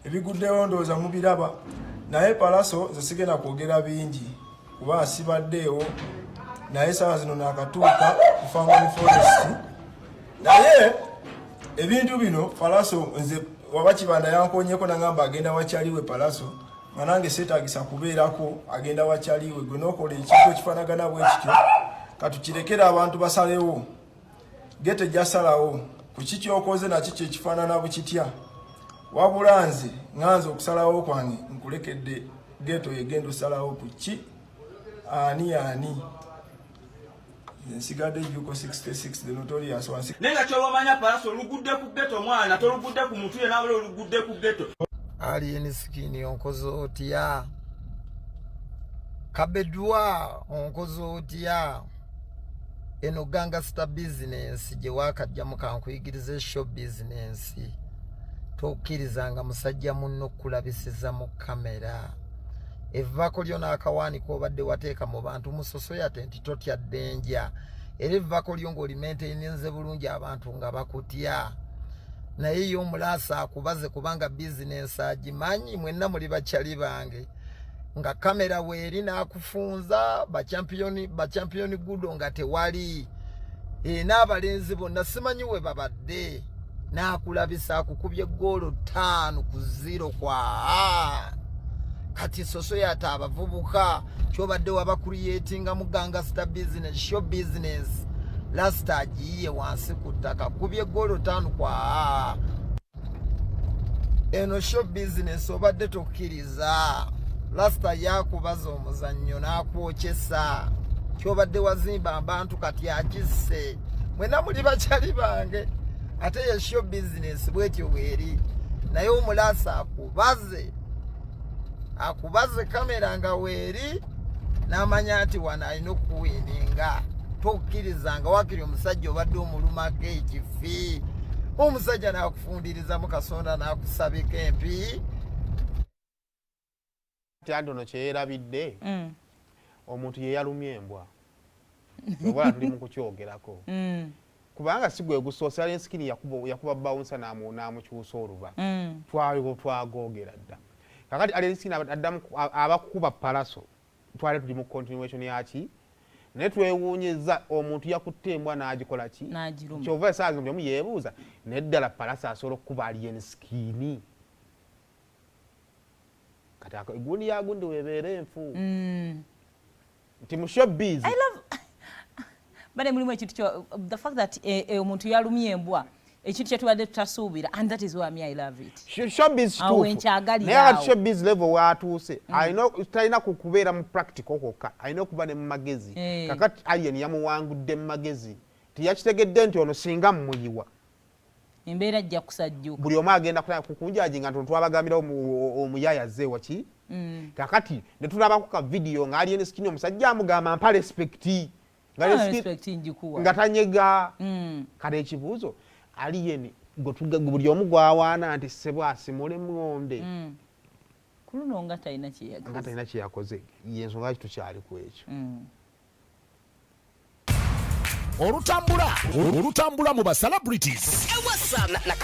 ebiguddewo ndowooza mubiraba naye Pallaso nze sigenda kwogera bingi kuba asibaddeewo naye saawa zino nakatuuka ku Family Forest naye ebintu bino Pallaso nze waba Kibanda yankonnyeko nagamba agenda wakyaliwe Pallaso nga nange seetaagisa kubeerako agenda wakyaliwe gwe n'okola ekintu ekifaanagana bwe kityo katukirekera abantu basalewo Ghetto ejjasalawo ku kiki okoze nakyo kyekifaanana bukitya wabula nze nganze okusalawo kwange nkulekedde Ghetto yegenda osalawo ku ki ani nsigadde yuko 66 the notorious one nenga kyobamanya Pallaso olugudde ku Ghetto mwana tolugudde ku muntu ye nabule olugudde ku Ghetto alien skin onkozo otya kabedwa onkozo otya eno gangster business gye wakajja mukankuyigiriza show business tokkirizanga musajja munno kulabisiza mu kamera evvako lyo n'akawaaniko obadde wateeka mu bantu musosoyate nti totya ddenja era evvako lyo ng'olimentaininze bulungi abantu nga bakutya naye yo omulaasa akubaze kubanga bizinensi agimanyi mwenna muli bakyali bange nga kamera weeri n'akufunza bachampiyoni gudo nga tewali n'abalenzi bonna simanyi we babadde n'akulabisa akukubye goolo 5-0 kwa kati sosoyate abavubuka kyobadde wabakuriyetinga mu gangster business show business lasta agiye wansi ku ttaka kubye goolo 5 kwa eno show business obadde tokkiriza lasta yakubaza omuzannyo n'akwokyesa kyobadde wazimba abantu kati akisse mwena muli bakyali bange ate ye show business bwetyo bweri naye omulaasa akubaze kamera nga weeri n'amanya nti wano alina okuwininga tokkirizanga wakiri omusajja obadde omulumako ekifi omusajja n'akufundiriza mu kasonda n'akusabika empi tyandono kyeyerabidde omuntu yeyalumya embwa obala tuli mu kukyogerako kubanga si gwe gusoosa yali ensikini yakuba bawunsa n'amukyusa oluba twagogera dda kakati ali ensikini addamu abakuba Pallaso twali tuli mu continuation yaki naye twewuunyeza omuntu yakutte embwa n'agikola ki kyova esaazi omu yeebuuza neddala Pallaso asobola okukuba ali ensikini kati egundi yagundi webeera enfu nti mu showbiz bade mulimu ekintu the fact that omuntu yalumya embwa ekintu kyetubadde tutasuubira and that is why I love it showbiz naye ati showbiz level watuuse talina kukubeera mu practical kokka alina okuba ne mu magezi kakati alien yamuwangudde mu magezi tiyakitegedde nti ono singa mmuyiwa embeera ajja kusajjuka buli omu agenda kukunjajinga nti twabagambirawo omuyaya ze waki kakati ne tulabako ka video nga alien skin omusajja amugamba mpa respect nga tanyega kale ekibuuzo alien buli omu gwawaana nti sebwasi mulemwonde kuluno nga talina kyeyakoze yensonga ki tukyali ku ekyo olutambula mu ba celebrities